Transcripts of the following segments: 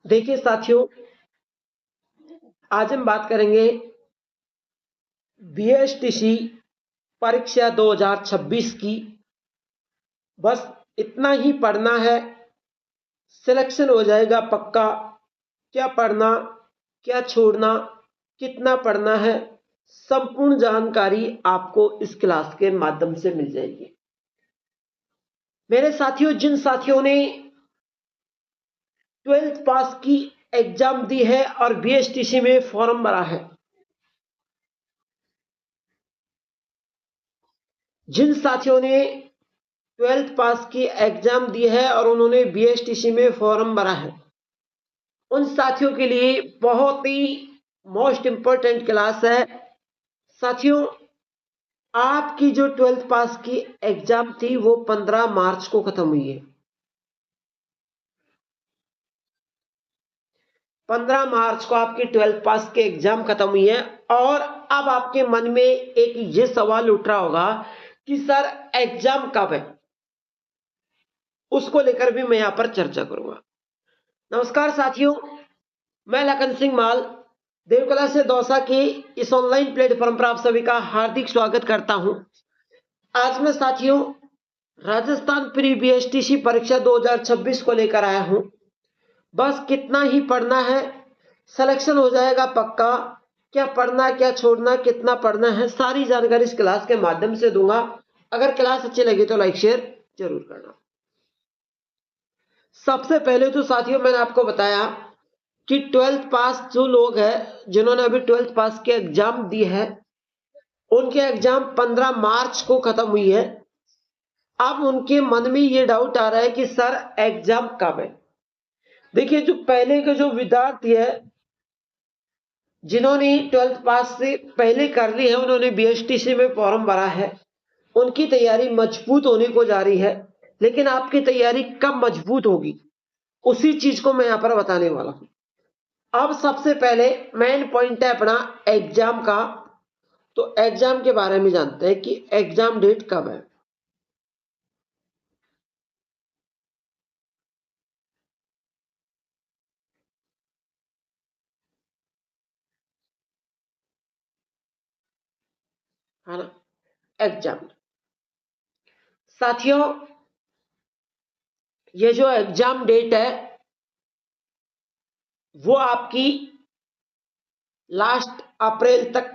देखिए साथियों, आज हम बात करेंगे बीएसटीसी परीक्षा 2026 की। बस इतना ही पढ़ना है, सिलेक्शन हो जाएगा पक्का। क्या पढ़ना, क्या छोड़ना, कितना पढ़ना है, संपूर्ण जानकारी आपको इस क्लास के माध्यम से मिल जाएगी। मेरे साथियों, जिन साथियों ने 12th पास की एग्जाम दी है और बीएसटीसी में फॉर्म भरा है, जिन साथियों ने 12th पास की एग्जाम दी है और उन्होंने बीएसटीसी में फॉर्म भरा है, उन साथियों के लिए बहुत ही मोस्ट इंपॉर्टेंट क्लास है। साथियों, आपकी जो 12th पास की एग्जाम थी वो 15 मार्च को खत्म हुई है। 15 मार्च को आपकी 12th पास की एग्जाम खत्म हुई है और अब आपके मन में एक ये सवाल उठ रहा होगा कि सर एग्जाम कब है, उसको लेकर भी मैं यहां पर चर्चा करूंगा। नमस्कार साथियों, मैं लखन सिंह माल देवकला से दौसा के इस ऑनलाइन प्लेटफॉर्म पर आप सभी का हार्दिक स्वागत करता हूं। आज मैं साथियों राजस्थान प्री बीएसटीसी परीक्षा 2026 को लेकर आया हूं। बस कितना ही पढ़ना है, सिलेक्शन हो जाएगा पक्का। क्या पढ़ना, क्या छोड़ना, कितना पढ़ना है, सारी जानकारी इस क्लास के माध्यम से दूंगा। अगर क्लास अच्छी लगी तो लाइक शेयर जरूर करना। सबसे पहले तो साथियों मैंने आपको बताया कि 12th पास जो लोग हैं, जिन्होंने अभी 12th पास की एग्जाम दी है, उनके एग्जाम 15 मार्च को खत्म हुई है। अब उनके मन में ये डाउट आ रहा है कि सर एग्जाम कब है। देखिए, जो पहले के जो विद्यार्थी है, जिन्होंने 12th पास से पहले कर ली है, उन्होंने बीएसटीसी में फॉर्म भरा है, उनकी तैयारी मजबूत होने को जा रही है। लेकिन आपकी तैयारी कब मजबूत होगी, उसी चीज को मैं यहां पर बताने वाला हूं। अब सबसे पहले मेन पॉइंट है अपना एग्जाम का। तो एग्जाम के बारे में जानते हैं कि एग्जाम डेट कब है। है ना, एग्जाम। साथियों, ये जो एग्जाम डेट है वो आपकी लास्ट अप्रैल तक,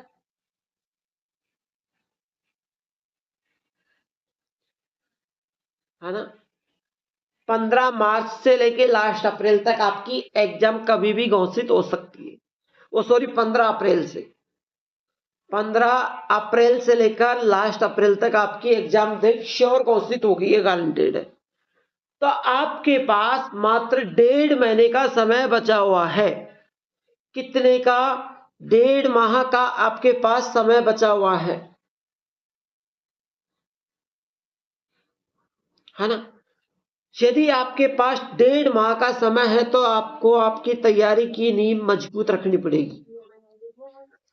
है ना, 15 मार्च से लेके लास्ट अप्रैल तक आपकी एग्जाम कभी भी घोषित हो सकती है। वो सॉरी, 15 अप्रैल से 15 अप्रैल से लेकर लास्ट अप्रैल तक आपकी एग्जाम डेट श्योर घोषित होगी, ये गारंटेड है। तो आपके पास मात्र 1.5 महीने का समय बचा हुआ है। कितने का? 1.5 माह का आपके पास समय बचा हुआ है ना। यदि आपके पास 1.5 माह का समय है तो आपको आपकी तैयारी की नींव मजबूत रखनी पड़ेगी।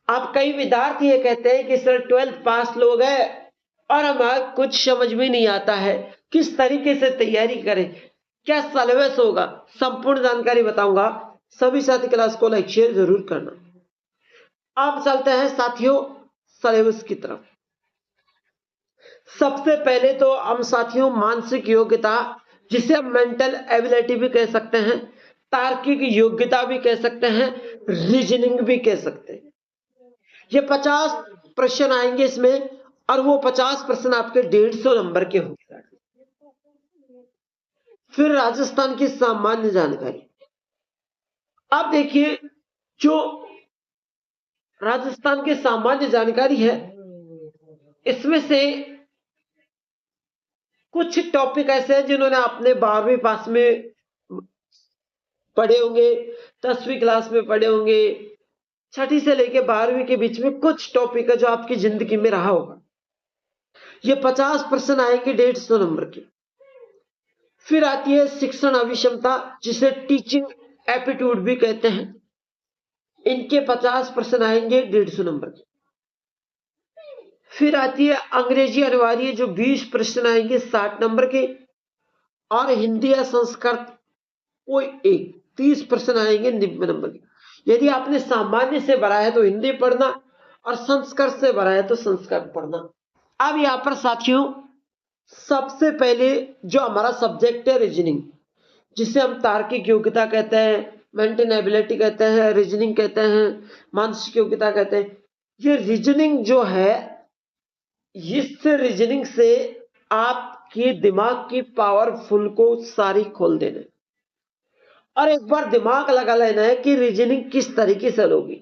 अब कई विद्यार्थी ये कहते हैं कि सर 12th पास लोग हैं और हमें कुछ समझ में नहीं आता है, किस तरीके से तैयारी करें, क्या सिलेबस होगा, संपूर्ण जानकारी बताऊंगा। सभी साथी क्लास को लाइक शेयर जरूर करना। अब चलते हैं साथियों सिलेबस की तरफ। सबसे पहले तो हम साथियों मानसिक योग्यता, जिसे हम मेंटल एबिलिटी भी कह सकते हैं, तार्किक योग्यता भी कह सकते हैं, रीजनिंग भी कह सकते हैं। ये 50 प्रश्न आएंगे इसमें और वो 50 प्रश्न आपके 150 नंबर के होंगे। फिर राजस्थान की सामान्य जानकारी। अब देखिए, जो राजस्थान की सामान्य जानकारी है, इसमें से कुछ टॉपिक ऐसे हैं जिन्होंने अपने 12वीं पास में पढ़े होंगे, 10वीं क्लास में पढ़े होंगे, 6ठी से लेके 12वीं के बीच में कुछ टॉपिक है जो आपकी जिंदगी में रहा होगा। ये 50 प्रश्न आएंगे 150 नंबर के। फिर आती है शिक्षण अभिक्षमता, जिसे टीचिंग एप्टीट्यूड भी कहते हैं। इनके 50 प्रश्न आएंगे 150 नंबर के। फिर आती है अंग्रेजी अनिवार्य, जो 20 प्रश्न आएंगे 60 नंबर के। और हिंदी या संस्कृत कोई एक। 30% आएंगे 90 नंबर के। यदि आपने सामान्य से भरा है तो हिंदी पढ़ना, और संस्कृत से भरा है तो संस्कृत पढ़ना। अब यहाँ पर साथियों सबसे पहले जो हमारा सब्जेक्ट है रीजनिंग, जिसे हम तार्किक योग्यता कहते हैं, मेंटेनेबिलिटी कहते हैं, रीजनिंग कहते हैं, मानसिक योग्यता कहते हैं। ये रीजनिंग जो है, इस रीजनिंग से आपके दिमाग की पावरफुल को सारी खोल देना है, और एक बार दिमाग लगा लेना है कि रीजनिंग किस तरीके से होगी।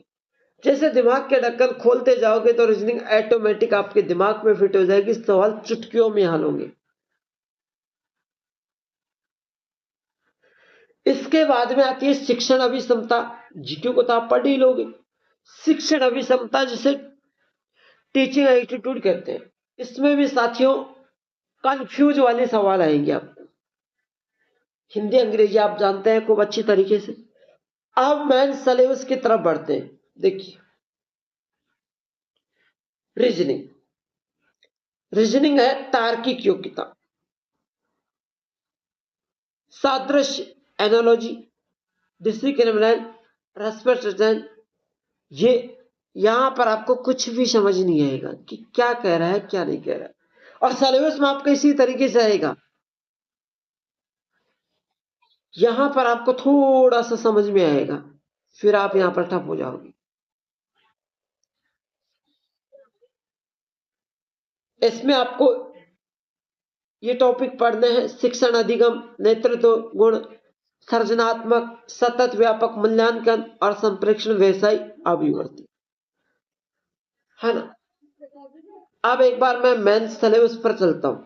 जैसे दिमाग के ढक्कन खोलते जाओगे तो रीजनिंग ऑटोमेटिक आपके दिमाग में फिट हो जाएगी, सवाल चुटकियों में हल होंगे। इसके बाद में आती है शिक्षण अभिक्षमता। जीके को तो आप पढ़ ही लोगे। शिक्षण अभिक्षमता जिसे टीचिंग एटीट्यूड कहते हैं, इसमें भी साथियों कंफ्यूज वाले सवाल आएंगे आपको। हिंदी अंग्रेजी आप जानते हैं खूब अच्छी तरीके से। अब मेन सिलेबस की तरफ बढ़ते हैं। देखिए रीजनिंग है तार्किक योग्यता, सादृश्य एनालॉजी, डिस्क्रिमिनेशन, रेस्पेक्ट। ये यहां पर आपको कुछ भी समझ नहीं आएगा कि क्या कह रहा है क्या नहीं कह रहा है, और सिलेबस में आपका इसी तरीके से आएगा। यहां पर आपको थोड़ा सा समझ में आएगा, फिर आप यहां पर ठप हो जाओगे। इसमें आपको ये टॉपिक पढ़ने हैं: शिक्षण अधिगम, नेतृत्व गुण, सृजनात्मक, सतत व्यापक मूल्यांकन और संप्रेक्षण व्यवसाय अभिवर्ती, है ना। अब एक बार मैं मेन सिलेबस पर चलता हूं।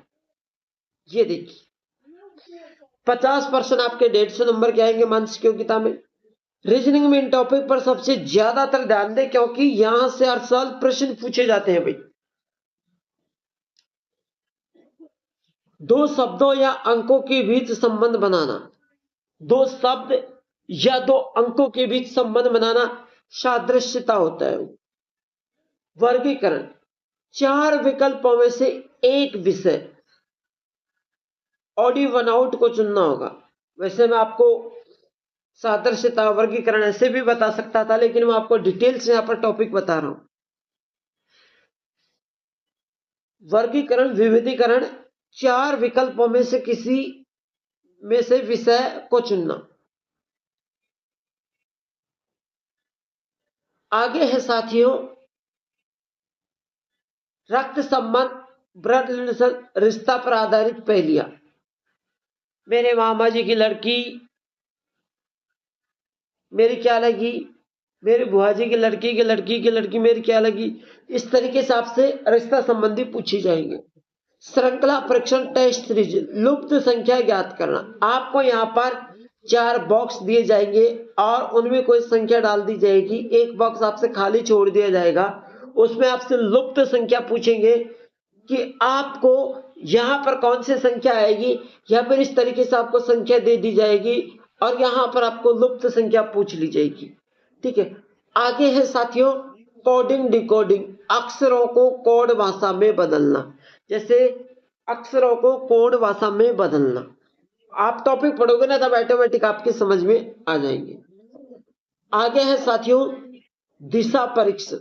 ये देखिए 50% आपके 150 नंबर के आएंगे मानसिक योग्यता में। रीजनिंग में इन टॉपिक पर सबसे ज्यादातर ध्यान दें, क्योंकि यहां से हर साल प्रश्न पूछे जाते हैं भाई। दो शब्दों या अंकों के बीच संबंध बनाना, दो शब्द या दो अंकों के बीच संबंध बनाना सादृश्यता होता है। वर्गीकरण, 4 विकल्पों में से एक विषय ऑड वन आउट को चुनना होगा। वैसे मैं आपको सादृश्यता वर्गीकरण ऐसे भी बता सकता था, लेकिन मैं आपको डिटेल से यहां पर टॉपिक बता रहा हूं। वर्गीकरण विविधीकरण, 4 विकल्पों में से किसी में से विषय को चुनना। आगे है साथियों रक्त संबंध, ब्लड रिलेशन, रिश्ता पर आधारित पहेलियां। मेरे मामा जी की लड़की मेरी क्या लगी, मेरी बुआ जी की लड़की की लड़की मेरी क्या लगी। इस तरीके से आपसे रिश्ता संबंधी पूछी जाएंगे। श्रृंखला परीक्षण टेस्ट सीरीज, लुप्त संख्या ज्ञात करना। आपको यहाँ पर 4 बॉक्स दिए जाएंगे और उनमें कोई संख्या डाल दी जाएगी। एक बॉक्स आपसे खाली छोड़ दिया जाएगा, उसमें आपसे लुप्त संख्या पूछेंगे कि आपको यहाँ पर कौन सी संख्या आएगी, या फिर इस तरीके से आपको संख्या दे दी जाएगी और यहाँ पर आपको लुप्त संख्या पूछ ली जाएगी। ठीक है। आगे है साथियों कोडिंग डिकोडिंग, अक्षरों को कोड भाषा में बदलना। जैसे अक्षरों को कोड भाषा में बदलना, आप टॉपिक पढ़ोगे ना तब ऑटोमेटिक आपकी समझ में आ जाएंगे। आगे है साथियों दिशा परीक्षण,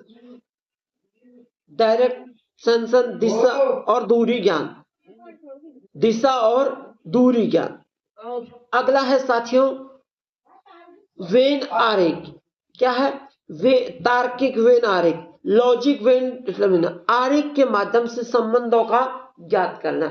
डायरेक्शन, दिशा और दूरी ज्ञान, दिशा और दूरी ज्ञान। अगला है साथियों वेन आरेख। क्या है? वे तार्किक वेन आरेख, लॉजिक वेन आरेख के माध्यम से संबंधों का ज्ञात करना,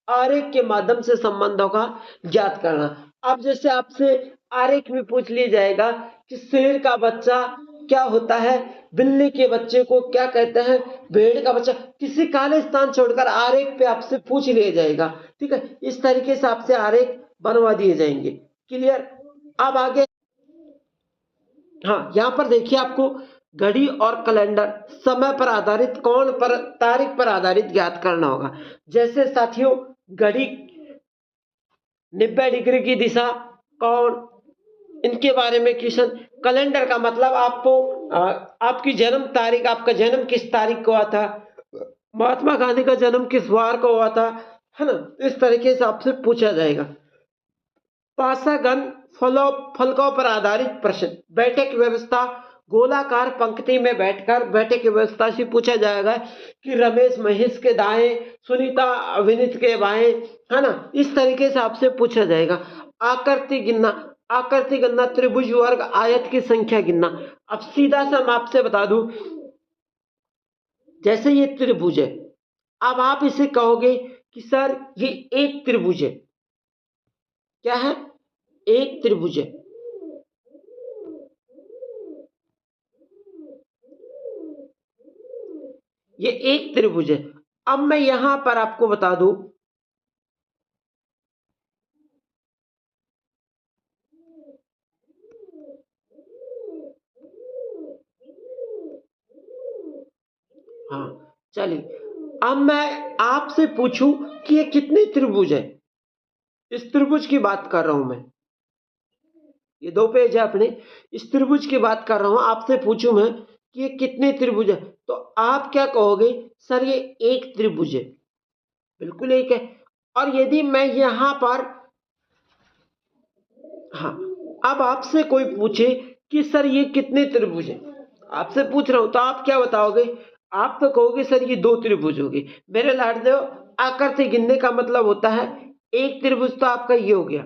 आरेख के माध्यम से संबंधों का ज्ञात करना। अब जैसे आपसे आरेख में पूछ लिया जाएगा कि शेर का बच्चा क्या होता है, बिल्ली के बच्चे को क्या कहते हैं, भेड़ का बच्चा, किसी काले स्थान छोड़कर आरेख पे आपसे पूछ लिया जाएगा। ठीक है, इस तरीके से आपसे आरेख बनवा दिए जाएंगे। क्लियर? अब आगे हाँ यहाँ पर देखिए आपको घड़ी और कैलेंडर, समय पर आधारित, कौन पर तारीख पर आधारित ज्ञात करना होगा। जैसे साथियों घड़ी 90 डिग्री की दिशा कौन, इनके बारे में क्वेश्चन। कैलेंडर का मतलब आपको आपकी जन्म तारीख, आपका जन्म किस तारीख को हुआ था, महात्मा गांधी का जन्म किस वार को हुआ था, है ना। इस तरीके से आपसे पूछा जाएगा। पासागन फलकों पर आधारित प्रश्न। बैठक व्यवस्था, गोलाकार पंक्ति में बैठकर बैठक व्यवस्था से पूछा जाएगा कि रमेश महेश के दाएं, सुनीता विनीत के बाएं, है ना, इस तरीके से आपसे पूछा जाएगा। आकृति गिनना, आकृति गिनना, त्रिभुज, वर्ग, आयत की संख्या गिनना। अब सीधा सा मैं आपसे बता दूं, जैसे ये त्रिभुज है, अब आप इसे कहोगे कि सर ये एक त्रिभुज है। क्या है? एक त्रिभुज है। ये एक त्रिभुज है। अब मैं यहां पर आपको बता दूं, हाँ चलिए, अब मैं आपसे पूछूं कि ये कितने त्रिभुज है। इस त्रिभुज की बात कर रहा हूं मैं, ये 2 पेज है अपने, इस त्रिभुज की बात कर रहा हूं। आपसे पूछूं मैं कि ये कितने त्रिभुज है, तो आप क्या कहोगे? सर ये एक त्रिभुज है। बिल्कुल एक है। और यदि मैं यहां पर, हाँ, अब आपसे कोई पूछे कि सर ये कितने त्रिभुज है, आपसे पूछ रहा हूं, तो आप क्या बताओगे? आप तो कहोगे सर ये 2 त्रिभुज हो गए। मेरे लाडले, आकृति गिनने का मतलब होता है एक त्रिभुज तो आपका ये हो गया,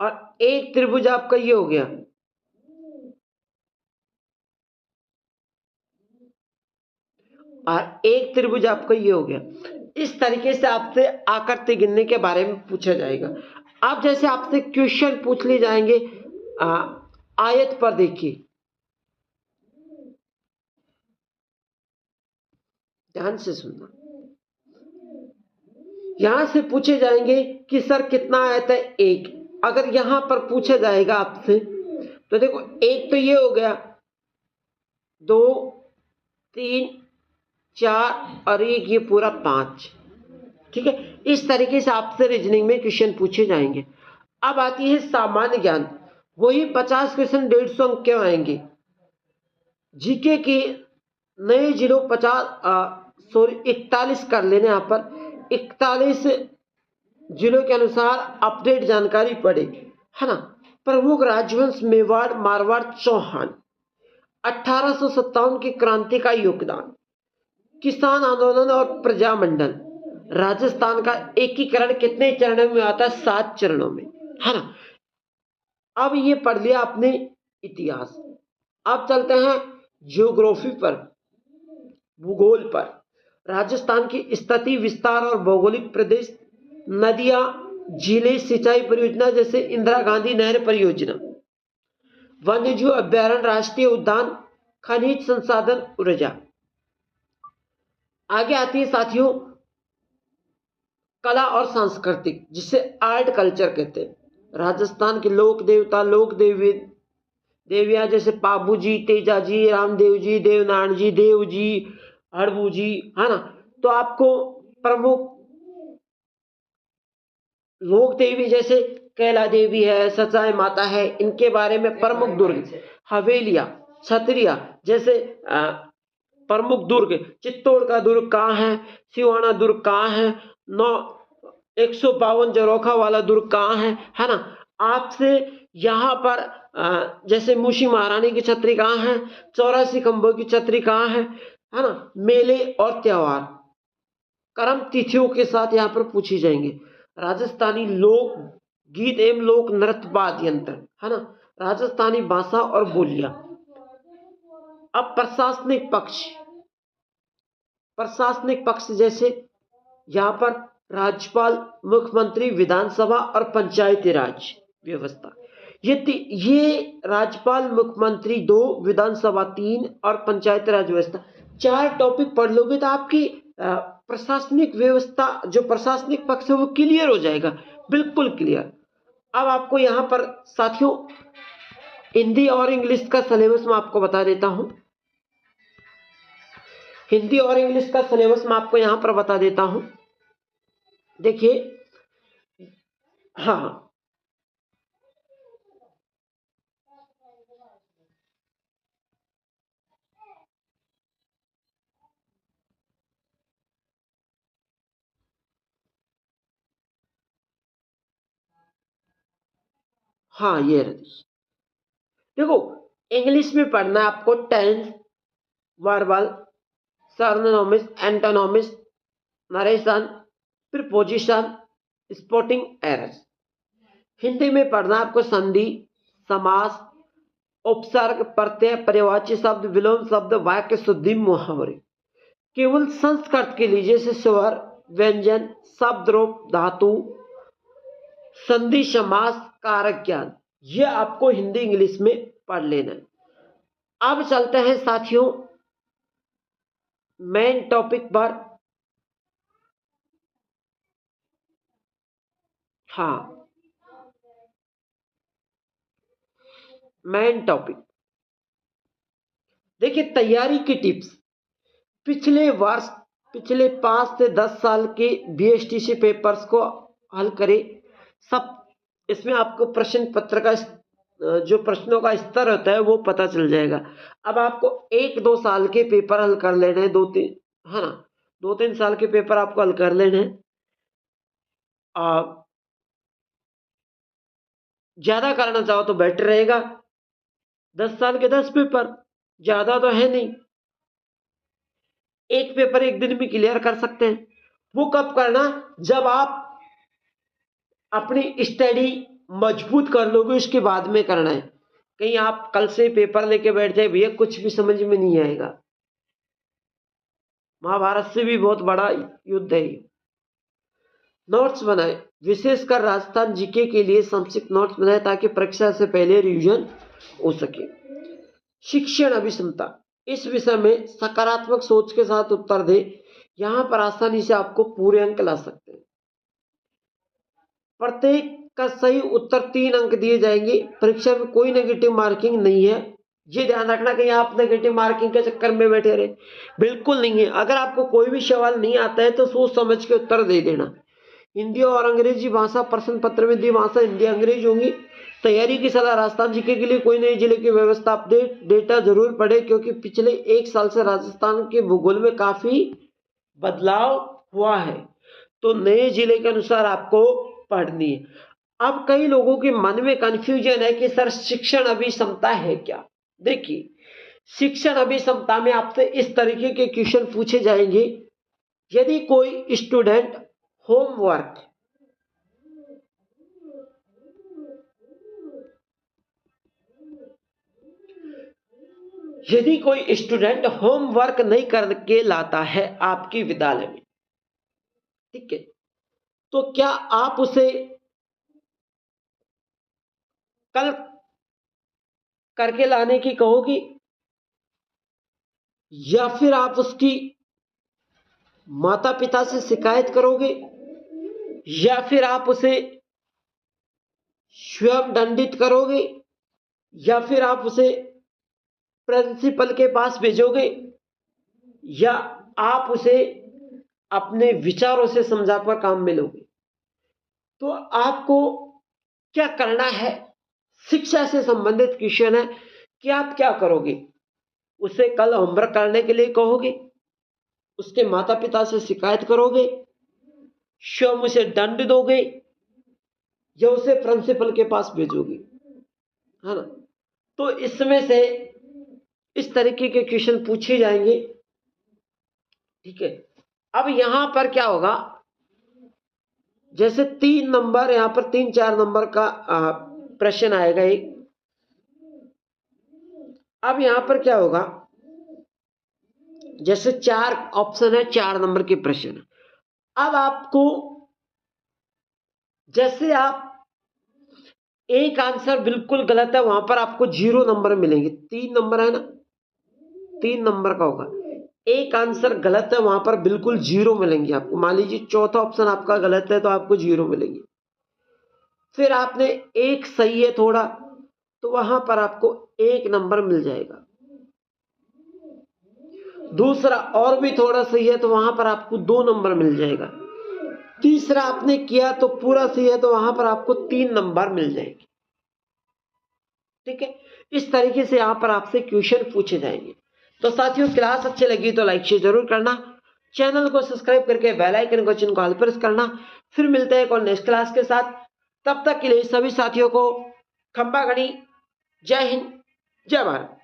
और एक त्रिभुज आपका ये हो गया, और एक त्रिभुज आपका ये हो गया। इस तरीके से आपसे आकृति गिनने के बारे में पूछा जाएगा। अब जैसे आपसे क्वेश्चन पूछ लिए जाएंगे आयत पर, देखिए ध्यान से सुनना। यहां से पूछे जाएंगे कि सर कितना आयत है? एक। अगर यहां पर पूछा जाएगा आपसे, तो देखो एक तो ये हो गया, 2, 3, 4 और एक ये पूरा 5। ठीक है, इस तरीके से आपसे रीजनिंग में क्वेश्चन पूछे जाएंगे। अब आती है सामान्य ज्ञान, वही 50 क्वेश्चन 150 अंक के आएंगे। जीके की नए 41 कर लेने, यहाँ पर 41 जिलों के अनुसार अपडेट जानकारी पड़े, है ना। प्रमुख राजवंश मेवाड़, मारवाड़, चौहान। 1857 की क्रांति का योगदान। किसान आंदोलन और प्रजामंडल। राजस्थान का एकीकरण कितने चरणों में आता है? 7 चरणों में, है ना। अब ये पढ़ लिया आपने इतिहास। अब चलते हैं ज्योग्राफी पर, भूगोल पर। राजस्थान की स्थिति, विस्तार और भौगोलिक प्रदेश, नदियां, झीलें, सिंचाई परियोजना जैसे इंदिरा गांधी नहर परियोजना, वन्यजीव अभ्यारण्य, राष्ट्रीय उद्यान, खनिज संसाधन, ऊर्जा। आगे आती है साथियों कला और सांस्कृतिक, जिसे आर्ट कल्चर कहते हैं। राजस्थान के लोक देवता, लोक देवी देवियां जैसे पाबू जी, तेजा जी, रामदेव जी, देवनारायण जी, देव जी, हड़बू जी, है ना। तो आपको प्रमुख लोक देवी जैसे कैला देवी है, सचाई माता है, इनके बारे में प्रमुख दुर्ग, हवेलियां, छतरिया जैसे प्रमुख दुर्ग। चित्तौड़ का दुर्ग कहाँ है? सिवाना दुर्ग कहाँ है? 152 जरोखा वाला दुर्ग कहाँ है ना। आपसे यहाँ पर जैसे मूशी महारानी की छतरी कहाँ है? 84 खंभों की छतरी कहाँ है ना। मेले और त्योहार कर्म तिथियों के साथ यहाँ पर पूछी जाएंगे। राजस्थानी लोक गीत एवं लोक नृत्य वाद्य यंत्र, है ना। राजस्थानी भाषा और बोलियां। अब प्रशासनिक पक्ष, प्रशासनिक पक्ष जैसे यहाँ पर राज्यपाल, मुख्यमंत्री, विधानसभा और पंचायती राज व्यवस्था। ये राज्यपाल, मुख्यमंत्री 2, विधानसभा 3 और पंचायती राज व्यवस्था 4 टॉपिक पढ़ लोगे तो आपकी प्रशासनिक व्यवस्था, जो प्रशासनिक पक्ष है वो क्लियर हो जाएगा, बिल्कुल क्लियर। अब आपको यहाँ पर साथियों हिंदी और इंग्लिश का सिलेबस मैं आपको बता देता हूं। हिंदी और इंग्लिश का सिलेबस मैं आपको यहाँ पर बता देता हूं। देखिए, हाँ, हाँ ये रही। देखो इंग्लिश में पढ़ना है आपको टेंस, वर्बल, सर्वनामिस, antonyms, narration, preposition, spotting errors. Hindi में पढ़ना आपको संधि, समास, उपसर्ग, प्रत्यय, पर्यायवाची शब्द, विलोम शब्द, वाक्य शुद्धि, मुहावरे। केवल संस्कृत के लिए जैसे स्वर, व्यंजन, शब्द रूप, धातु, संधि, समास, कारक ज्ञान, ये आपको हिंदी इंग्लिश में पढ़ लेना है। अब चलते हैं साथियों मेन टॉपिक पर। हाँ मेन टॉपिक देखिए, तैयारी की टिप्स। पिछले वर्ष, पिछले 5 से 10 साल के बीएसटीसी पेपर्स को हल करें। सब इसमें आपको प्रश्न पत्र का जो प्रश्नों का स्तर होता है वो पता चल जाएगा। अब आपको 1-2 साल के पेपर हल कर लेने हैं, 2-3, है ना, 2-3 साल के पेपर आपको हल कर लेने हैं। ज्यादा करना चाहो तो बेटर रहेगा। 10 साल के 10 पेपर ज्यादा तो है नहीं, एक पेपर एक दिन में क्लियर कर सकते हैं। वो कब करना, जब आप अपनी स्टडी मजबूत कर लोगे उसके बाद में करना है। कहीं आप कल से पेपर लेके बैठ जाए भैया कुछ भी समझ में नहीं आएगा। महाभारत से भी बहुत बड़ा युद्ध है। नोट्स बनाए, विशेषकर राजस्थान जीके के लिए संक्षिप्त नोट्स बनाए ताकि परीक्षा से पहले रिवीजन हो सके। शिक्षण अभिक्षमता, इस विषय में सकारात्मक सोच के साथ उत्तर दे, यहां पर आसानी से आपको पूरे अंक ला सकते हैं। प्रत्येक का सही उत्तर 3 अंक दिए जाएंगे। परीक्षा में कोई नेगेटिव मार्किंग नहीं है, ये ध्यान रखना कि आप नेगेटिव मार्किंग के चक्कर में बैठे रहे, बिल्कुल नहीं है। अगर आपको कोई भी सवाल नहीं आता है तो सोच समझ के उत्तर दे देना। हिंदी और अंग्रेजी भाषा प्रश्न पत्र में द्विभाषा हिंदी अंग्रेजी होंगी। तैयारी की सलाह, राजस्थान जीके के लिए कोई नए जिले की व्यवस्था अपडेट डेटा जरूर पढ़े, क्योंकि पिछले 1 साल से राजस्थान के भूगोल में काफी बदलाव हुआ है, तो नए जिले के अनुसार आपको पढ़नी है। अब कई लोगों के मन में कंफ्यूजन है कि सर शिक्षण अभिक्षमता है क्या। देखिए, शिक्षण अभिक्षमता में आपसे इस तरीके के क्वेश्चन पूछे जाएंगे। यदि कोई स्टूडेंट होमवर्क यदि कोई स्टूडेंट होमवर्क नहीं करके लाता है आपकी विद्यालय में, ठीक है, तो क्या आप उसे कल करके लाने की कहोगी, या फिर आप उसकी माता पिता से शिकायत करोगे, या फिर आप उसे स्वयं दंडित करोगे, या फिर आप उसे प्रिंसिपल के पास भेजोगे, या आप उसे अपने विचारों से समझाकर काम में लोगे। तो आपको क्या करना है, शिक्षा से संबंधित क्वेश्चन है कि आप क्या करोगे। उसे कल होमवर्क करने के लिए कहोगे, उसके माता पिता से शिकायत करोगे, स्वयं उसे दंड दोगे, या उसे प्रिंसिपल के पास भेजोगे, है ना। तो इसमें से इस तरीके के क्वेश्चन पूछे जाएंगे, ठीक है। अब यहां पर क्या होगा, जैसे 3 नंबर, यहां पर 3-4 नंबर का प्रश्न आएगा एक। अब यहां पर क्या होगा, जैसे 4 ऑप्शन है, 4 नंबर के प्रश्न। अब आपको, जैसे आप एक आंसर बिल्कुल गलत है वहां पर आपको 0 नंबर मिलेंगे। 3 नंबर है ना, 3 नंबर का होगा। एक आंसर गलत है वहां पर बिल्कुल 0 मिलेंगे आपको। मान लीजिए चौथा ऑप्शन आपका गलत है तो आपको 0 मिलेंगे। फिर आपने एक सही है थोड़ा, तो वहां पर आपको 1 नंबर मिल जाएगा। दूसरा और भी थोड़ा सही है तो वहां पर आपको 2 नंबर मिल जाएगा। तीसरा आपने किया तो पूरा सही है तो वहां पर आपको 3 नंबर मिल जाएंगे, ठीक है। इस तरीके से यहां पर आपसे क्वेश्चन पूछे जाएंगे। तो साथियों, क्लास अच्छी लगी तो लाइक शेयर जरूर करना, चैनल को सब्सक्राइब करके बेल आइकन को चिन्ह को ऑल प्रेस करना। फिर मिलते हैं एक और नेक्स्ट क्लास के साथ। तब तक के लिए सभी साथियों को खंबागढ़ी। जय हिंद, जय भारत।